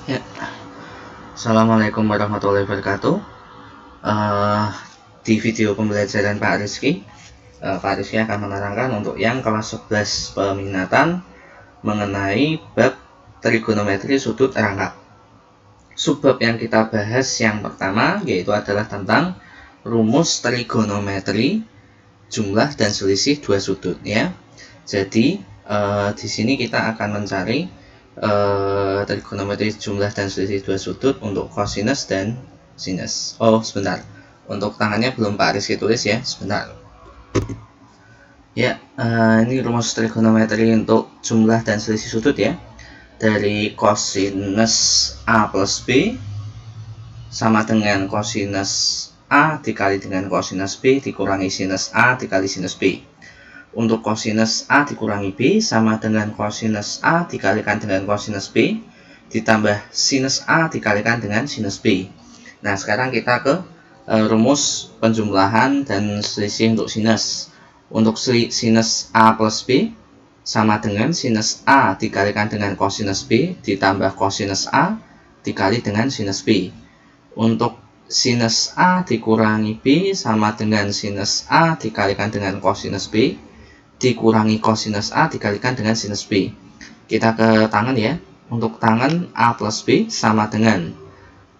Ya, Assalamualaikum warahmatullahi wabarakatuh. Di video pembelajaran Pak Rizky, Pak Rizky akan menerangkan untuk yang kelas 11 peminatan mengenai bab trigonometri sudut rangka. Subbab yang kita bahas yang pertama yaitu adalah tentang rumus trigonometri jumlah dan selisih dua sudut ya. Jadi di sini kita akan mencari trigonometri jumlah dan selisih dua sudut untuk kosinus dan sinus. Oh sebentar, untuk tangannya belum Pak Rizky tulis ya, sebentar. Ya, ini rumus trigonometri untuk jumlah dan selisih sudut ya. Dari kosinus A plus B sama dengan kosinus A dikali dengan kosinus B dikurangi sinus A dikali sinus B. Untuk kosinus A dikurangi B sama dengan kosinus A dikalikan dengan kosinus B ditambah sinus A dikalikan dengan sinus B. Nah, sekarang kita ke rumus penjumlahan dan selisih untuk sinus. Untuk sinus A plus B sama dengan sinus A dikalikan dengan kosinus B ditambah kosinus A dikali dengan sinus B. Untuk sinus A dikurangi B sama dengan sinus A dikalikan dengan kosinus B dikurangi kosinus A dikalikan dengan sinus B. Kita ke tangan ya. Untuk tangan A plus B sama dengan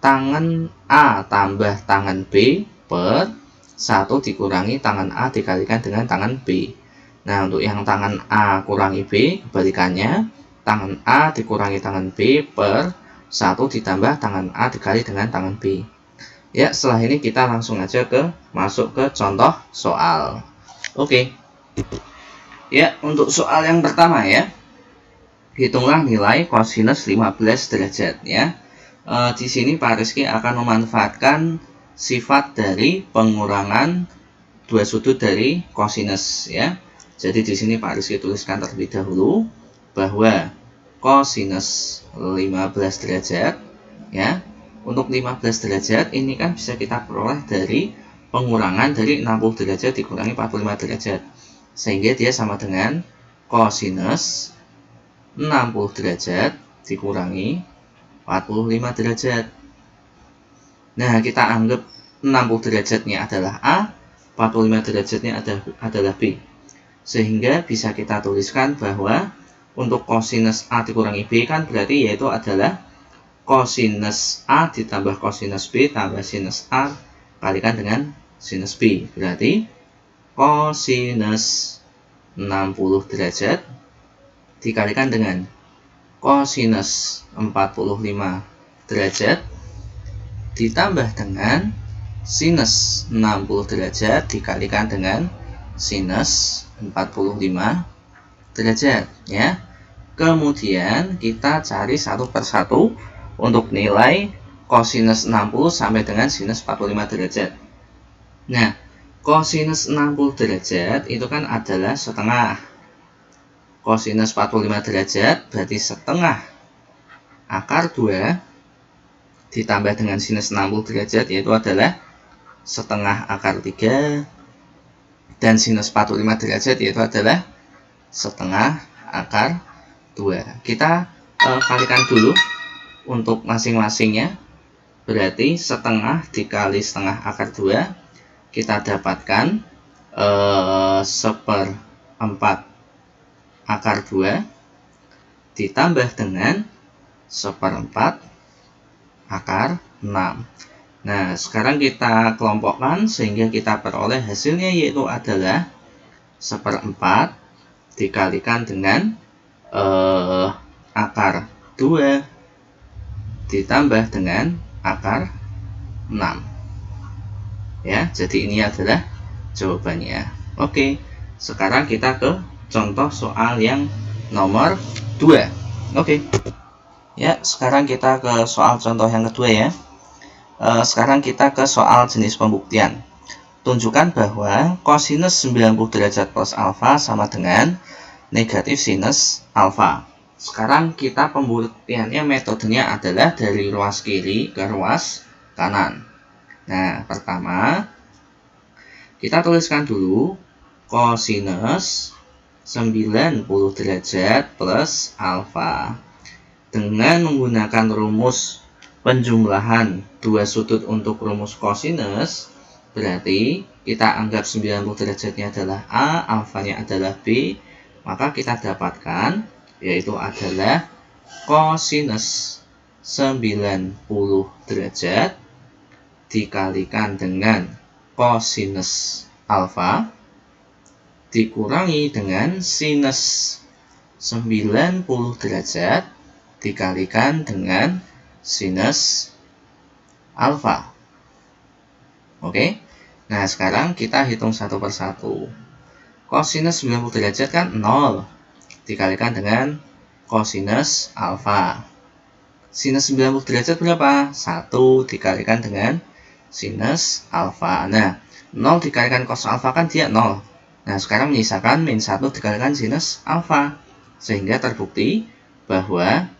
tangan A tambah tangan B per 1 dikurangi tangan A dikalikan dengan tangan B. Nah, untuk yang tangan A kurangi B, kebalikannya, tangan A dikurangi tangan B per 1 ditambah tangan A dikali dengan tangan B. Ya, setelah ini kita langsung aja masuk ke contoh soal. Oke. Ya, untuk soal yang pertama ya. Hitunglah nilai kosinus 15 derajat ya. Di sini Pak Rizky akan memanfaatkan sifat dari pengurangan dua sudut dari kosinus ya. Jadi di sini Pak Rizky tuliskan terlebih dahulu bahwa kosinus 15 derajat ya. Untuk 15 derajat ini kan bisa kita peroleh dari pengurangan dari 60 derajat dikurangi 45 derajat. Sehingga dia sama dengan kosinus 60 derajat dikurangi 45 derajat. Nah, kita anggap 60 derajatnya adalah A, 45 derajatnya adalah B. Sehingga bisa kita tuliskan bahwa untuk kosinus A dikurangi B kan berarti yaitu adalah kosinus A ditambah kosinus B tambah sinus A kalikan dengan sinus B. Berarti kosinus 60 derajat dikalikan dengan kosinus 45 derajat ditambah dengan sinus 60 derajat dikalikan dengan sinus 45 derajat ya. Kemudian kita cari satu persatu untuk nilai kosinus 60 sampai dengan sinus 45 derajat. Nah, kosinus 60 derajat itu kan adalah setengah. Kosinus 45 derajat berarti setengah akar 2 ditambah dengan sinus 60 derajat yaitu adalah setengah akar 3 dan sinus 45 derajat yaitu adalah setengah akar 2. Kita kalikan dulu untuk masing-masingnya. Berarti setengah dikali setengah akar 2 kita dapatkan 1/4 akar 2 ditambah dengan 1/4 akar 6. Nah, sekarang kita kelompokkan sehingga kita peroleh hasilnya yaitu adalah 1/4 dikalikan dengan akar 2 ditambah dengan akar 6. Ya, jadi ini adalah jawabannya. Oke, sekarang kita ke contoh soal yang nomor 2. Oke. Ya, sekarang kita ke soal contoh yang kedua ya. Sekarang kita ke soal jenis pembuktian. Tunjukkan bahwa kosinus 90 derajat plus alfa sama dengan negatif sinus alfa. Sekarang kita pembuktiannya metodenya adalah dari ruas kiri ke ruas kanan. Nah, pertama kita tuliskan dulu kosinus 90 derajat plus alfa. dengan menggunakan rumus penjumlahan dua sudut untuk rumus kosinus, berarti kita anggap 90 derajatnya adalah A, alfanya adalah B, maka kita dapatkan yaitu adalah kosinus 90 derajat dikalikan dengan kosinus alfa dikurangi dengan sinus 90 derajat dikalikan dengan sinus alfa. Oke. Nah, sekarang kita hitung satu persatu. Kosinus 90 derajat kan 0 dikalikan dengan kosinus alfa. Sinus 90 derajat berapa? 1 dikalikan dengan sinus alfa. Nah, 0 dikalikan cos alfa kan dia 0. Nah, sekarang menyisakan min 1 dikalikan sinus alfa. Sehingga terbukti bahwa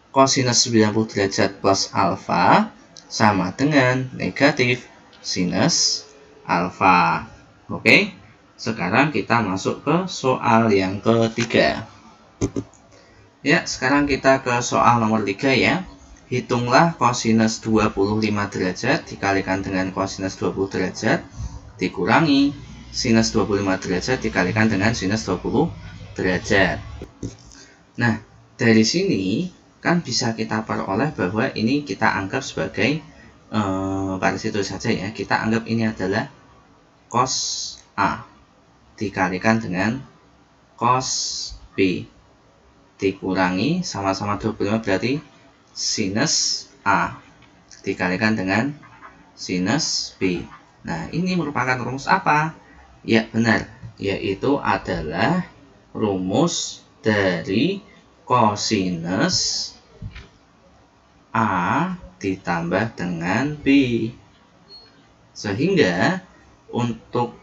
kosinus 90 derajat plus alfa sama dengan negatif sinus alfa. Oke, sekarang kita masuk ke soal yang ketiga. Ya, sekarang kita ke soal nomor 3 ya. Hitunglah kosinus 25 derajat dikalikan dengan kosinus 20 derajat dikurangi sinus 25 derajat dikalikan dengan sinus 20 derajat. Nah, dari sini kan bisa kita peroleh bahwa ini kita anggap sebagai pada situ saja ya, kita anggap ini adalah cos A dikalikan dengan cos B dikurangi sama-sama 25 berarti sinus A dikalikan dengan sinus B. Nah, ini merupakan rumus apa? Ya, benar, yaitu adalah rumus dari kosinus A ditambah dengan B. Sehingga untuk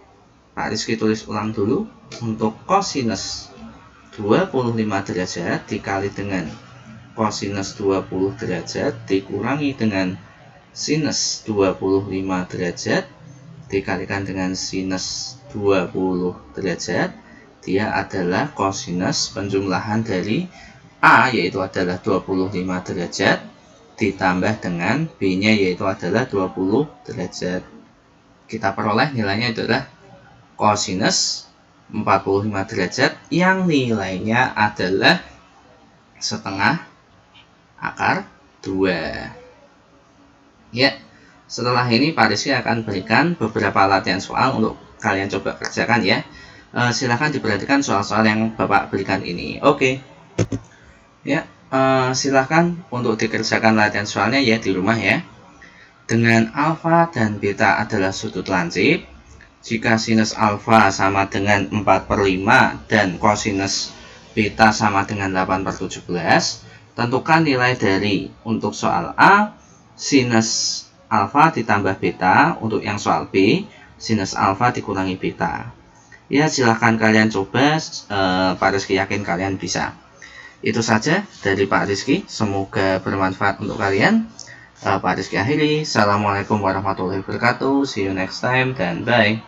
Pak Rizky tulis ulang dulu, untuk kosinus 25 derajat dikali dengan kosinus 20 derajat dikurangi dengan sinus 25 derajat dikalikan dengan sinus 20 derajat, dia adalah kosinus penjumlahan dari A yaitu adalah 25 derajat ditambah dengan B-nya yaitu adalah 20 derajat. Kita peroleh nilainya adalah kosinus 45 derajat yang nilainya adalah setengah akar 2. Ya, setelah ini Pak Rizky akan berikan beberapa latihan soal untuk kalian coba kerjakan ya. Silahkan diperhatikan soal-soal yang Bapak berikan ini. Oke. Ya, silahkan untuk dikerjakan latihan soalnya ya di rumah ya. Dengan alfa dan beta adalah sudut lancip, jika sinus alfa sama dengan 4/5 dan kosinus beta sama dengan 8/17, tentukan nilai dari untuk soal A, sinus alfa ditambah beta, untuk yang soal B, sinus alfa dikurangi beta. Ya, silahkan kalian coba, Pak Rizky yakin kalian bisa. Itu saja dari Pak Rizky, semoga bermanfaat untuk kalian. Pak Rizky akhiri, Assalamualaikum warahmatullahi wabarakatuh, see you next time, dan bye.